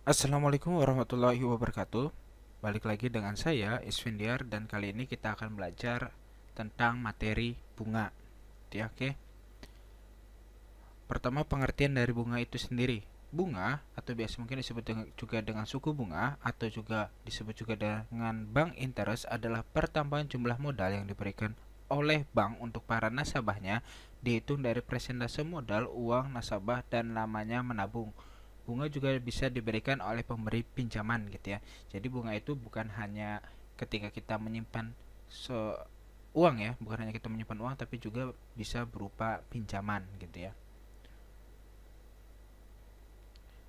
Assalamualaikum warahmatullahi wabarakatuh. Balik lagi dengan saya Isfindiar dan kali ini kita akan belajar tentang materi bunga. Ya, oke. Pertama, pengertian dari bunga itu sendiri. Bunga atau biasa mungkin disebut juga dengan suku bunga atau juga disebut juga dengan bank interest adalah pertambahan jumlah modal yang diberikan oleh bank untuk para nasabahnya dihitung dari persentase modal uang nasabah dan namanya menabung. Bunga juga bisa diberikan oleh pemberi pinjaman gitu ya. Jadi bunga itu bukan hanya ketika kita menyimpan uang ya, bukan hanya kita menyimpan uang tapi juga bisa berupa pinjaman gitu ya.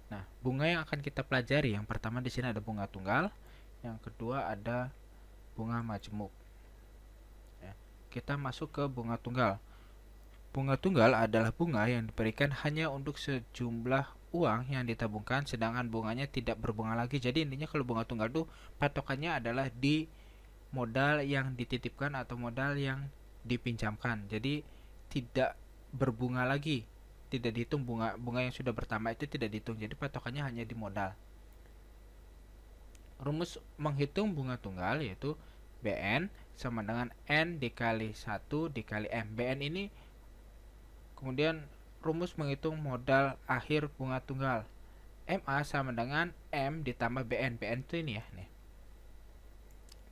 Nah, bunga yang akan kita pelajari yang pertama di sini ada bunga tunggal, yang kedua ada bunga majemuk. Ya, kita masuk ke bunga tunggal. Bunga tunggal adalah bunga yang diberikan hanya untuk sejumlah uang yang ditabungkan sedangkan bunganya tidak berbunga lagi. Jadi intinya kalau bunga tunggal tuh patokannya adalah di modal yang dititipkan atau modal yang dipinjamkan. Jadi tidak berbunga lagi. Tidak dihitung bunga yang sudah bertambah itu tidak dihitung. Jadi patokannya hanya di modal. Rumus menghitung bunga tunggal yaitu BN sama dengan N dikali 1 dikali M. BN ini kemudian rumus menghitung modal akhir bunga tunggal. MA sama dengan M ditambah BN. BN itu ini ya, nih.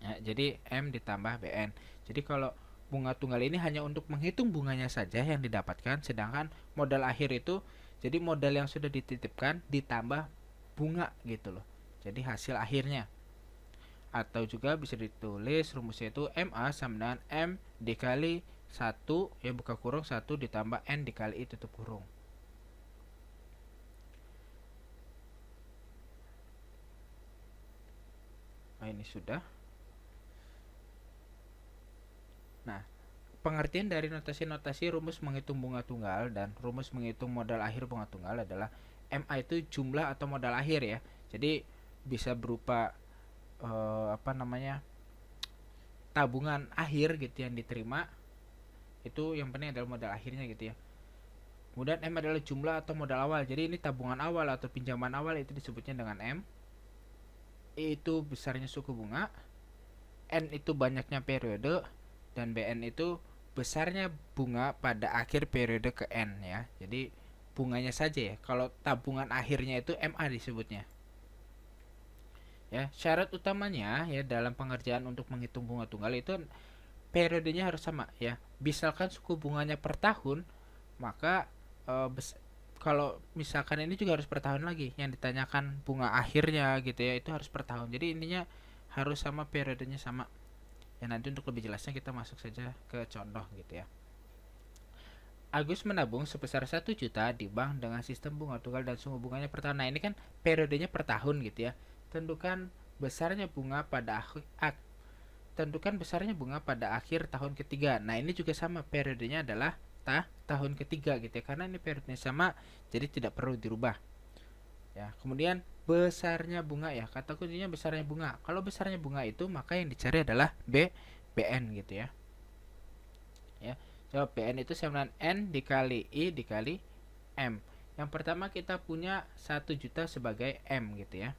Ya, jadi M ditambah BN. Jadi kalau bunga tunggal ini hanya untuk menghitung bunganya saja yang didapatkan, sedangkan modal akhir itu jadi modal yang sudah dititipkan ditambah bunga gitu loh. Jadi hasil akhirnya. Atau juga bisa ditulis rumusnya itu MA sama dengan M dikali 1 ya buka kurung 1 ditambah N dikali I tutup kurung. Nah, ini sudah. Nah, pengertian dari notasi-notasi rumus menghitung bunga tunggal dan rumus menghitung modal akhir bunga tunggal adalah MA itu jumlah atau modal akhir ya. Jadi bisa berupa apa namanya? Tabungan akhir gitu yang diterima. Itu yang penting adalah modal akhirnya gitu ya. Kemudian M adalah jumlah atau modal awal. Jadi ini tabungan awal atau pinjaman awal itu disebutnya dengan M. E itu besarnya suku bunga. N itu banyaknya periode dan BN itu besarnya bunga pada akhir periode ke N ya. Jadi bunganya saja ya. Kalau tabungan akhirnya itu MA disebutnya. Ya, syarat utamanya ya dalam pengerjaan untuk menghitung bunga tunggal itu periodenya harus sama ya. Misalkan suku bunganya per tahun, maka kalau misalkan ini juga harus per tahun lagi. Yang ditanyakan bunga akhirnya gitu ya, itu harus per tahun. Jadi intinya harus sama periodenya sama. Ya nanti untuk lebih jelasnya kita masuk saja ke contoh gitu ya. Agus menabung sebesar 1 juta di bank dengan sistem bunga tunggal dan suku bunganya per tahun. Nah, ini kan periodenya per tahun gitu ya. Tentukan besarnya bunga pada tentukan besarnya bunga pada akhir tahun ketiga. Nah, ini juga sama periodenya adalah tahun ketiga gitu ya. Karena ini periodenya sama, jadi tidak perlu dirubah. Ya, kemudian besarnya bunga ya. Kata kuncinya besarnya bunga. Kalau besarnya bunga itu maka yang dicari adalah BN gitu ya. Ya. Coba BN itu sama dengan N dikali I dikali M. Yang pertama kita punya 1 juta sebagai M gitu ya.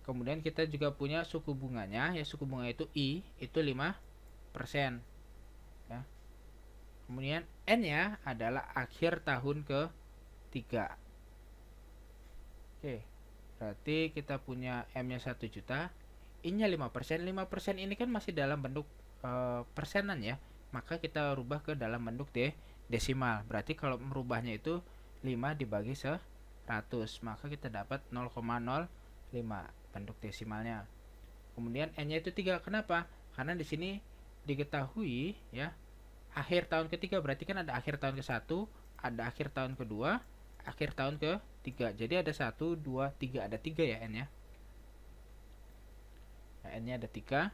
Kemudian kita juga punya suku bunganya, ya suku bunga itu I itu 5%. Ya. Kemudian N-nya adalah akhir tahun ke-3. Oke. Berarti kita punya M-nya 1 juta, I-nya 5%. 5% ini kan masih dalam bentuk persenan ya. Maka kita rubah ke dalam bentuk desimal. Berarti kalau merubahnya itu 5 dibagi 100, maka kita dapat 0,05 bentuk desimalnya. Kemudian N-nya itu 3. Kenapa? Karena di sini diketahui ya, akhir tahun ketiga berarti kan ada akhir tahun ke-1, ada akhir tahun kedua, akhir tahun ke-3. Jadi ada 1, 2, 3, ada 3 ya N-nya. Nah, N-nya ada 3.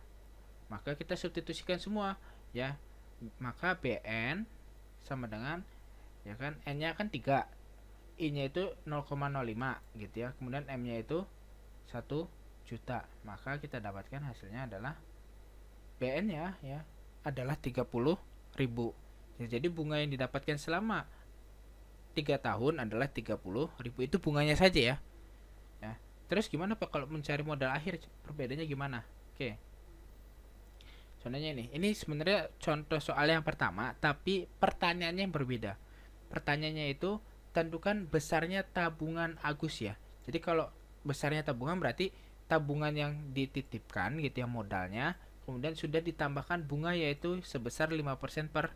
Maka kita substitusikan semua ya. Maka BN sama dengan ya kan N-nya kan 3, I-nya itu 0,05 gitu ya. Kemudian M-nya itu 1 juta. Maka kita dapatkan hasilnya adalah BN-nya ya adalah 30.000. Ya, jadi bunga yang didapatkan selama 3 tahun adalah 30.000. Itu bunganya saja ya. Ya. Terus gimana Pak kalau mencari modal akhir? Perbedaannya gimana? Oke. Contohnya ini sebenarnya contoh soal yang pertama, tapi pertanyaannya yang berbeda. Pertanyaannya itu tentukan besarnya tabungan Agus ya. Jadi kalau besarnya tabungan berarti tabungan yang dititipkan gitu ya modalnya, kemudian sudah ditambahkan bunga yaitu sebesar 5% per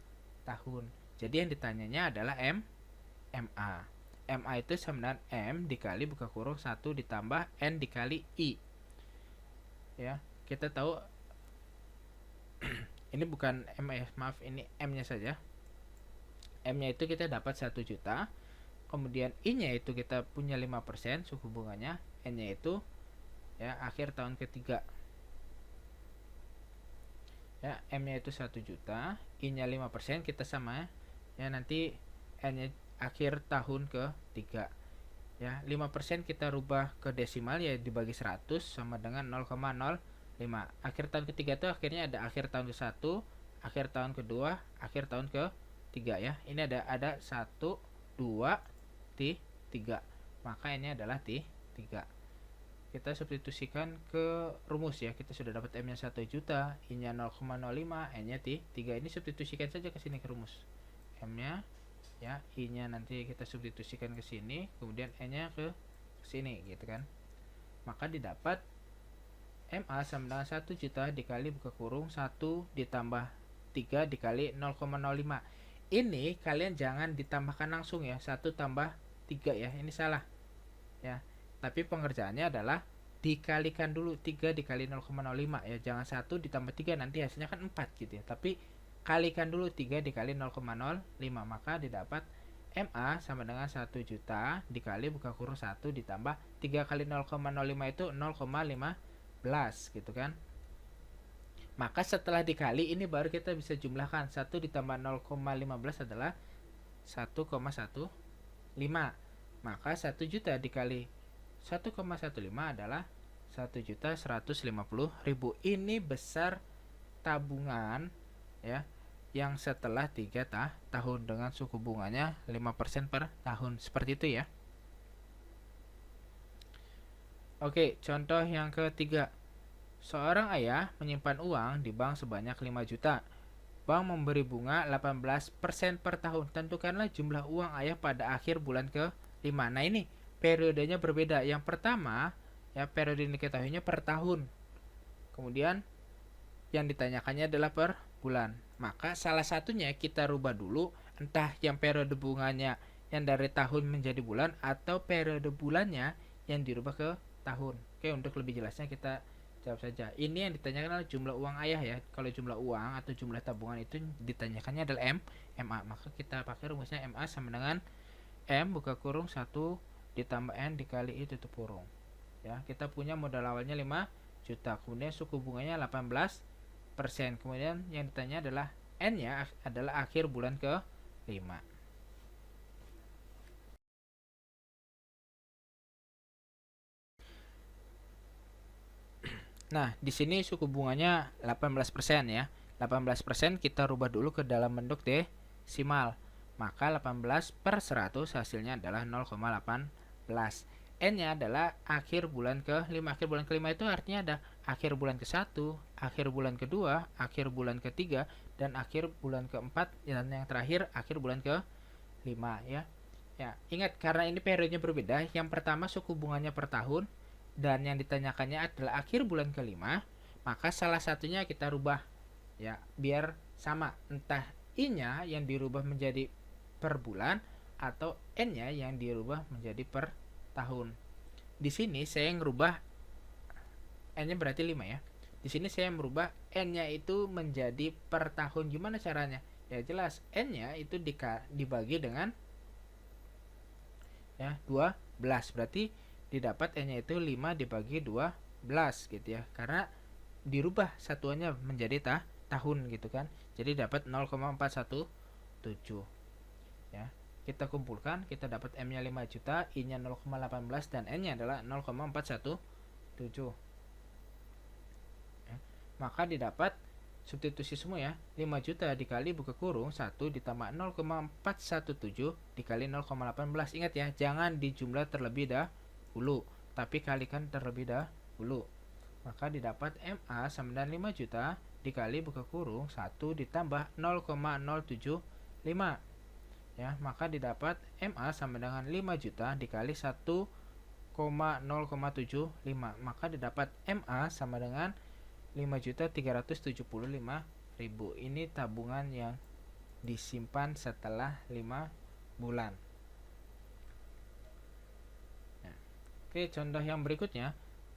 tahun. Jadi yang ditanyanya adalah MA. MA itu sama dengan M dikali buka kurung 1 ditambah N dikali I. Ya, kita tahu ini bukan M ya, maaf, ini M-nya saja. M-nya itu kita dapat 1 juta. Kemudian I-nya itu kita punya 5% suku bunganya. N-nya itu ya akhir tahun ketiga. Ya, M-nya itu 1 juta, I-nya 5%, kita sama ya. Nanti N-nya akhir tahun ketiga. Ya, 5% kita rubah ke desimal ya dibagi 100 sama dengan 0,05. Akhir tahun ketiga itu akhirnya ada akhir tahun ke-1, akhir tahun kedua, akhir tahun ke-3 ya. Ini ada 1 2 3. Maka ini adalah 3. Kita substitusikan ke rumus ya. Kita sudah dapat M-nya 1 juta, I-nya 0,05, N-nya 3. Ini substitusikan saja ke sini ke rumus. M-nya ya, I-nya nanti kita substitusikan ke sini, kemudian N-nya ke sini gitu kan. Maka didapat MA sama dengan 1 juta dikali buka kurung 1 ditambah 3 dikali 0,05. Ini kalian jangan ditambahkan langsung ya, 1 tambah 3 ya, ini salah ya. Tapi pengerjaannya adalah dikalikan dulu 3 dikali 0,05 ya, jangan 1 ditambah 3 nanti hasilnya kan 4 gitu ya. Tapi kalikan dulu 3 dikali 0,05, maka didapat MA sama dengan 1 juta dikali buka kurung 1 ditambah 3 kali 0,05 itu 0,15 gitu kan. Maka setelah dikali ini baru kita bisa jumlahkan. 1 ditambah 0,15 adalah 1,15. Maka 1 juta dikali 1,15 adalah 1.150.000. Ini besar tabungan ya yang setelah 3 tahun dengan suku bunganya 5% per tahun. Seperti itu ya. Oke, contoh yang ketiga. Seorang ayah menyimpan uang di bank sebanyak 5 juta. Bank memberi bunga 18% per tahun. Tentukanlah jumlah uang ayah pada akhir bulan ke-5. Nah, ini periodenya berbeda. Yang pertama, ya periode ini diketahuinya per tahun. Kemudian yang ditanyakannya adalah per bulan. Maka salah satunya kita rubah dulu, entah yang periode bunganya yang dari tahun menjadi bulan atau periode bulannya yang dirubah ke tahun. Oke, untuk lebih jelasnya kita jawab saja. Ini yang ditanyakan adalah jumlah uang ayah ya. Kalau jumlah uang atau jumlah tabungan itu ditanyakannya adalah MA. Maka kita pakai rumusnya MA sama dengan M buka kurung 1 ditambah N dikali I tutup kurung. Ya, kita punya modal awalnya 5 juta. Kemudian suku bunganya 18%. Kemudian yang ditanya adalah N-nya adalah akhir bulan ke-5. Nah, di sini suku bunganya 18% ya. 18% kita rubah dulu ke dalam bentuk desimal. Maka 18 per 100 hasilnya adalah 0,18. N-nya adalah akhir bulan ke-5. Akhir bulan ke-5 itu artinya ada akhir bulan ke-1, akhir bulan ke-2, akhir bulan ke-3, dan akhir bulan ke-4, dan yang terakhir akhir bulan ke-5 ya. Ya, ingat karena ini periodenya berbeda. Yang pertama suku bunganya per tahun, dan yang ditanyakannya adalah akhir bulan ke-5, maka salah satunya kita rubah ya biar sama, entah I-nya yang dirubah menjadi per bulan atau N-nya yang dirubah menjadi per tahun. Di sini saya ngerubah N-nya berarti 5 ya. Di sini saya merubah N-nya itu menjadi per tahun. Gimana caranya? Ya jelas, N-nya itu dibagi dengan ya 12. Berarti didapat N-nya itu 5 dibagi 12 gitu ya. Karena dirubah satuannya menjadi tahun gitu kan. Jadi dapat 0,417. Ya. Kita kumpulkan, kita dapat M-nya 5 juta, I-nya 0,18 dan N-nya adalah 0,417. Ya. Maka didapat substitusi semua ya. 5 juta dikali buka kurung 1 ditambah 0,417 dikali 0,18. Ingat ya, jangan dijumlah terlebih dahulu. tapi kalikan terlebih dahulu. Maka didapat MA sama dengan 5 juta dikali buka kurung 1 ditambah 0,075. Ya, maka didapat MA sama dengan 5 juta dikali 1,075. Maka didapat MA sama dengan 5.375.000. Ini tabungan yang disimpan setelah 5 bulan. Nah, oke, contoh yang berikutnya.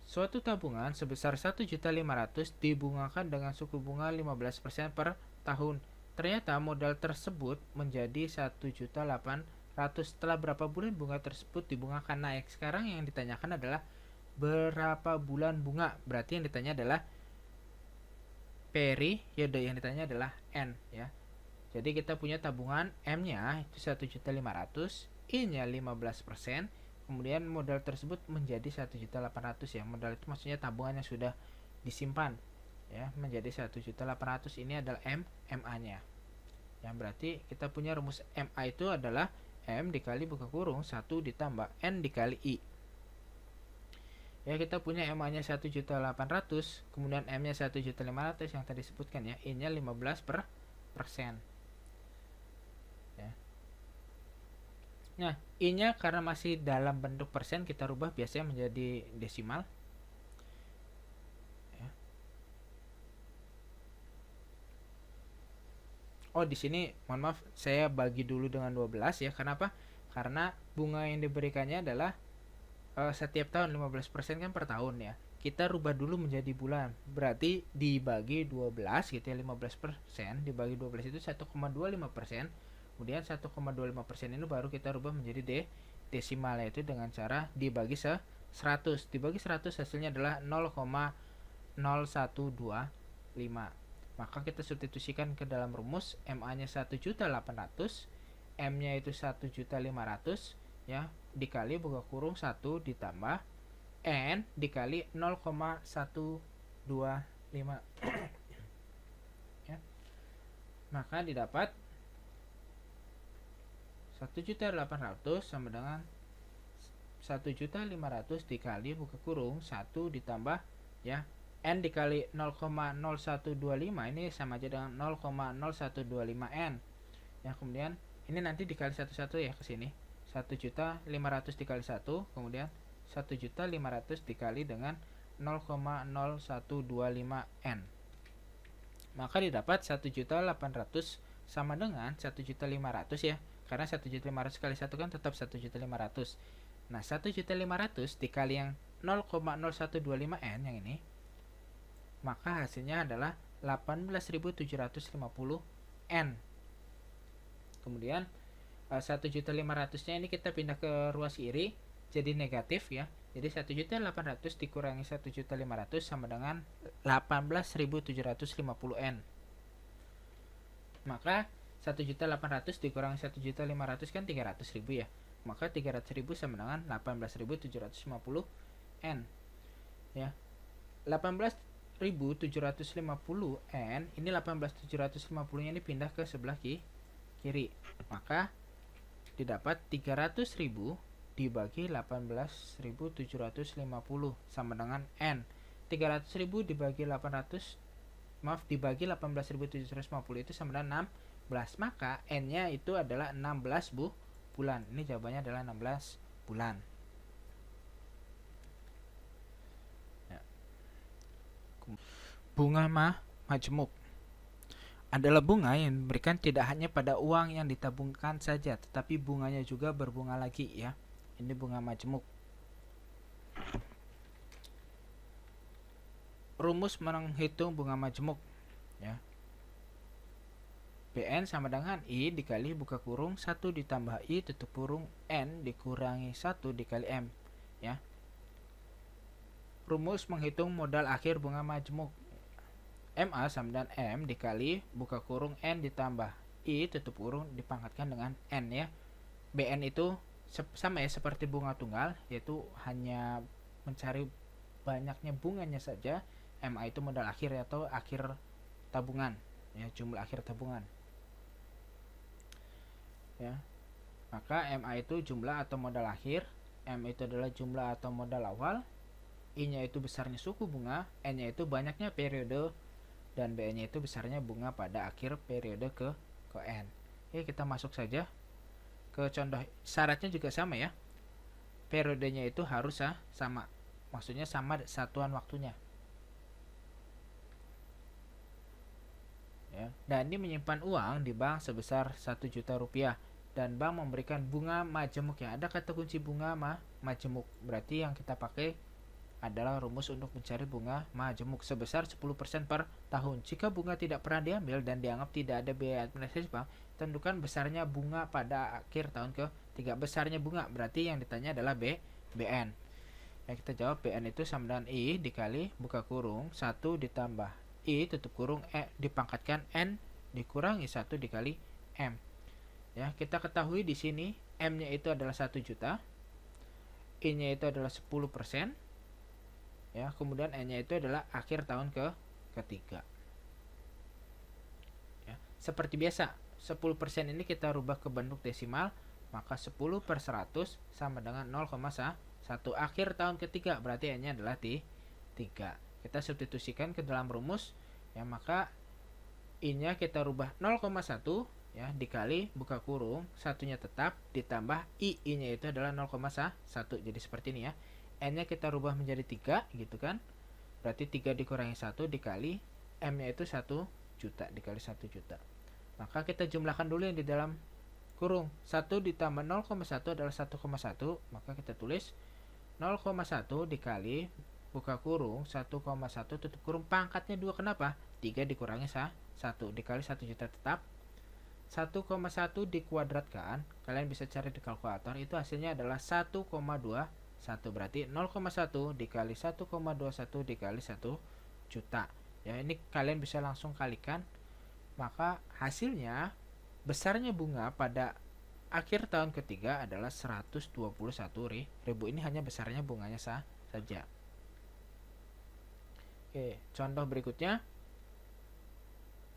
Suatu tabungan sebesar 1.500.000 dibungakan dengan suku bunga 15% per tahun. Ternyata modal tersebut menjadi 1.800.000. Setelah berapa bulan bunga tersebut dibungakan naik? Sekarang yang ditanyakan adalah berapa bulan bunga. Berarti yang ditanya adalah periode, yang ditanya adalah N ya. Jadi kita punya tabungan M-nya itu 1.500.000, I-nya 15%, kemudian modal tersebut menjadi 1.800.000 ya. Modal itu maksudnya tabungan yang sudah disimpan ya, menjadi 1.800.000. Ini adalah MA-nya. Yang berarti kita punya rumus MA itu adalah M dikali buka kurung 1 ditambah N dikali I. Ya, kita punya MA-nya 1.800.000, kemudian M-nya 1.500.000 yang tadi disebutkan ya, I-nya 15%. Ya. Nah, I-nya karena masih dalam bentuk persen, kita rubah biasanya menjadi desimal. Ya. Oh, di sini mohon maaf, saya bagi dulu dengan 12 ya. Kenapa? Karena bunga yang diberikannya adalah setiap tahun 15% kan per tahun ya. Kita rubah dulu menjadi bulan. Berarti dibagi 12 gitu ya, 15% dibagi 12 itu 1,25%. Kemudian 1,25% ini baru kita rubah menjadi desimal, yaitu dengan cara dibagi 100. Dibagi 100 hasilnya adalah 0,0125. Maka kita substitusikan ke dalam rumus. MA-nya 1.800.000, M-nya itu 1.500.000 ya, dikali buka kurung 1 ditambah N dikali 0,125 ya. Maka didapat 1.800.000 sama dengan 1.500.000 dikali buka kurung 1 ditambah ya N dikali 0,0125, ini sama aja dengan 0,0125 N ya. Kemudian ini nanti dikali satu-satu ya ke sini. 1.500.000 dikali 1, kemudian 1.500.000 dikali dengan 0,0125 N. Maka didapat 1.800.000 sama dengan 1.500.000 ya. Karena 1.500 kali 1 kan tetap 1.500.000. Nah, 1.500.000 dikali yang 0,0125 N yang ini, maka hasilnya adalah 18.750 N. Kemudian 1.500.000-nya ini kita pindah ke ruas kiri jadi negatif ya. Jadi 1.800.000 dikurangi 1.500 sama dengan 18.750 N. Maka 1.800 dikurangi 1.500 kan 300.000 ya. Maka 300.000 sama dengan 18.750 N. Ya. 18.750 N, ini 18.750-nya ini pindah ke sebelah kiri. Maka didapat 300.000 dibagi 18.750 sama dengan N. 300.000 dibagi 18.750 itu sama dengan 16. Maka N-nya itu adalah 16 bulan. Ini jawabannya adalah 16 bulan. Ya. Bunga majemuk adalah bunga yang diberikan tidak hanya pada uang yang ditabungkan saja, tetapi bunganya juga berbunga lagi ya. Ini bunga majemuk. Rumus menghitung bunga majemuk ya. BN sama dengan I dikali buka kurung 1 ditambah I tutup kurung N dikurangi 1 dikali M ya. Rumus menghitung modal akhir bunga majemuk. MA sama dengan M dikali buka kurung N ditambah I tutup kurung dipangkatkan dengan N ya. BN itu sama ya seperti bunga tunggal, yaitu hanya mencari banyaknya bunganya saja. MA itu modal akhir atau akhir tabungan ya, jumlah akhir tabungan ya. Maka MA itu jumlah atau modal akhir, M itu adalah jumlah atau modal awal, I-nya itu besarnya suku bunga, N-nya itu banyaknya periode, dan B-nya itu besarnya bunga pada akhir periode ke N. Oke, kita masuk saja ke contoh. Syaratnya juga sama ya. Periodenya itu harus sama. Maksudnya sama satuan waktunya. Ya. Dan ini menyimpan uang di bank sebesar 1 juta rupiah. Dan bank memberikan bunga majemuk ya. Ada kata kunci bunga majemuk. Berarti yang kita pakai adalah rumus untuk mencari bunga majemuk sebesar 10% per tahun. Jika bunga tidak pernah diambil dan dianggap tidak ada biaya administrasi bank, tentukan besarnya bunga pada akhir tahun ke-3. Besarnya bunga berarti yang ditanya adalah BN. Ya, kita jawab BN itu sama dengan I dikali buka kurung 1 ditambah I tutup kurung dipangkatkan N dikurangi 1 dikali M. Ya, kita ketahui di sini M-nya itu adalah 1 juta, I-nya itu adalah 10%, ya, kemudian N-nya itu adalah akhir tahun ketiga. Ya, seperti biasa, 10% ini kita rubah ke bentuk desimal, maka 10 per 100 sama dengan 0,1. Akhir tahun ketiga berarti N-nya adalah 3. Kita substitusikan ke dalam rumus, ya, maka I-nya kita rubah 0,1 ya dikali buka kurung satunya tetap ditambah I-nya itu adalah 0,1. Jadi seperti ini ya. N-nya kita rubah menjadi 3 gitu kan. Berarti 3 dikurangi 1 dikali M-nya itu 1 juta dikali 1 juta. Maka kita jumlahkan dulu yang di dalam kurung. 1 ditambah 0,1 adalah 1,1. Maka kita tulis 0,1 dikali buka kurung 1,1 tutup kurung pangkatnya 2. Kenapa? 3 dikurangi 1 dikali 1 juta tetap 1,1 dikuadratkan, kalian bisa cari di kalkulator, itu hasilnya adalah 1,21. Berarti 0,1 dikali 1,21 dikali 1 juta. Ya, ini kalian bisa langsung kalikan. Maka hasilnya besarnya bunga pada akhir tahun ketiga adalah 121.000. Ini hanya besarnya bunganya saja. Oke, contoh berikutnya.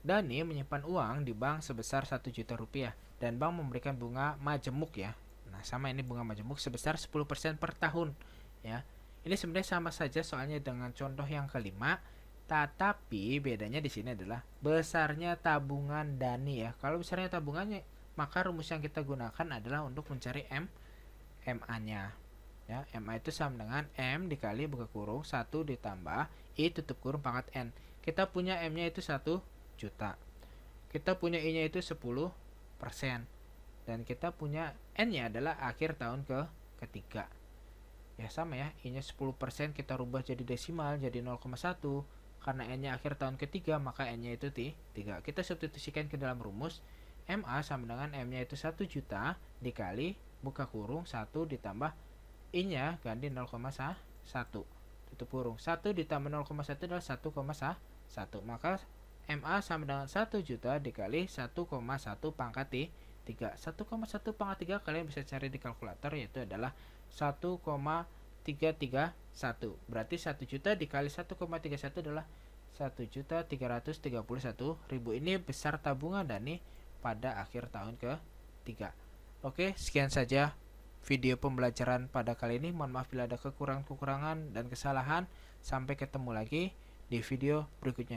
Dani menyimpan uang di bank sebesar 1 juta rupiah dan bank memberikan bunga majemuk ya. Nah, sama ini bunga majemuk sebesar 10% per tahun ya. Ini sebenarnya sama saja soalnya dengan contoh yang kelima, tetapi bedanya di sini adalah besarnya tabungan Dani ya. Kalau besarnya tabungannya, maka rumus yang kita gunakan adalah untuk mencari MA-nya. Ya, MA itu sama dengan M dikali buka kurung 1 ditambah I tutup kurung pangkat N. Kita punya M-nya itu 1 juta. Kita punya I-nya itu 10%. Dan kita punya N-nya adalah akhir tahun ketiga. Ya sama ya, I-nya 10% kita rubah jadi desimal jadi 0,1. Karena N-nya akhir tahun ketiga, maka N-nya itu 3. Kita substitusikan ke dalam rumus. MA sama dengan M-nya itu 1 juta dikali buka kurung 1 ditambah I-nya ganti 0,1. Tutup kurung. 1 ditambah 0,1 adalah 1,1. Maka MA sama dengan 1 juta dikali 1,1 pangkat 3. 1,1 pangkat 3 kalian bisa cari di kalkulator, yaitu adalah 1,331. Berarti 1 juta dikali 1,31 adalah 1.331.000. Ini besar tabungan Dani pada akhir tahun ketiga. Oke, sekian saja video pembelajaran pada kali ini. Mohon maaf bila ada kekurangan dan kesalahan. Sampai ketemu lagi di video berikutnya.